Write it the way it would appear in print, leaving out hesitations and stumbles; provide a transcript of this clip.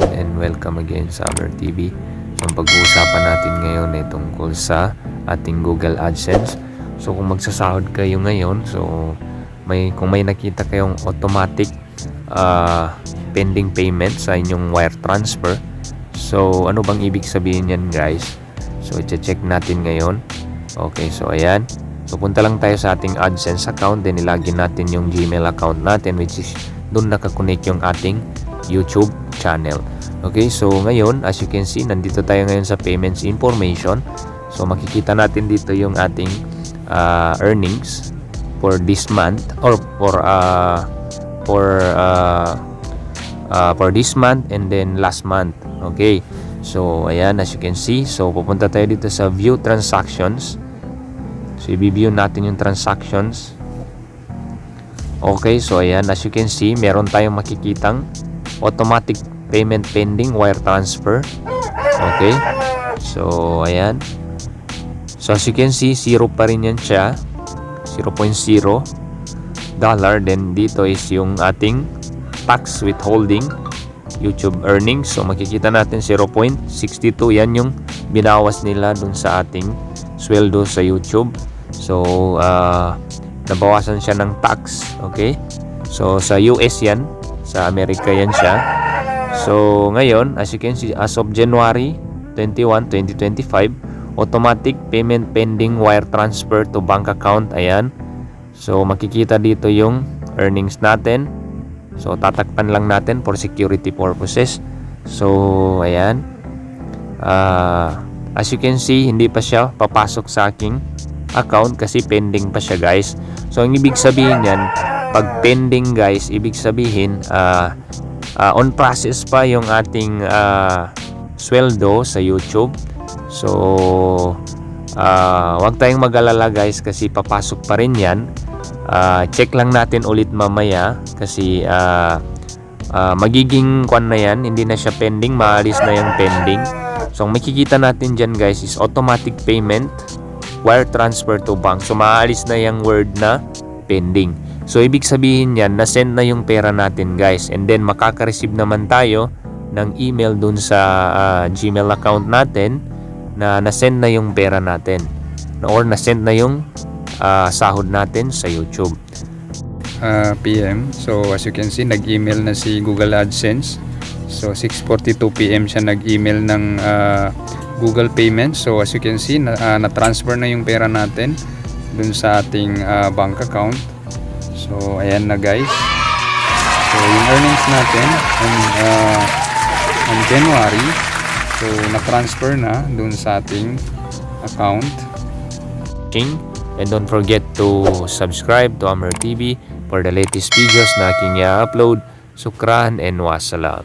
And welcome again sa Amr TV. So ang pag-uusapan natin ngayon ay tungkol sa ating Google AdSense. So kung magsasahod kayo ngayon, so kung may nakita kayong automatic pending payment sa inyong wire transfer. So ano bang ibig sabihin yan, guys? So i-check natin ngayon. Okay, so ayan. So punta lang tayo sa ating AdSense account, then ilagin natin yung Gmail account natin, which is doon nakakonect yung ating YouTube channel. Okay, so ngayon as you can see, nandito tayo ngayon sa payments information. So makikita natin dito yung ating earnings for this month, or for this month and then last month. Okay, so ayan, as you can see, so pupunta tayo dito sa view transactions. So i-view natin yung transactions. Okay, so ayan, as you can see, meron tayong makikitang automatic payment pending wire transfer. Okay, so ayan. So as you can see, 0 pa rin yan siya, 0.0 dollar. Then dito is yung ating tax withholding YouTube earnings. So makikita natin 0.62, yan yung binawas nila dun sa ating sweldo sa YouTube. So nabawasan siya ng tax. Okay, so sa US yan, sa Amerika yan siya. So ngayon, as you can see, as of January 21, 2025, automatic payment pending wire transfer to bank account. Ayan, so makikita dito yung earnings natin. So tatakpan lang natin for security purposes. So ayan, as you can see, hindi pa siya papasok sa aking account kasi pending pa siya, guys. So ang ibig sabihin yan, pag pending, guys, ibig sabihin on process pa yung ating sweldo sa YouTube. So wag tayong mag-alala, guys, kasi papasok pa rin yan. Check lang natin ulit mamaya kasi magiging kwan na yan, hindi na siya pending, maalis na yung pending. So ang makikita natin dyan, guys, is automatic payment wire transfer to bank. So maalis na yung word na pending. So ibig sabihin yan, na-send na yung pera natin, guys, and then makaka-receive naman tayo ng email dun sa Gmail account natin na na-send na yung pera natin, or na-send na yung sahod natin sa YouTube. PM. So as you can see, nag-email na si Google AdSense. So 6:42 PM siya nag-email ng Google Payment. So as you can see, na-transfer na yung pera natin dun sa ating bank account. So ayan na, guys. So yung earnings natin on January, so na-transfer na dun sa ating account. And don't forget to subscribe to Amr TV for the latest videos na aking i-upload. Sukran and wassalam.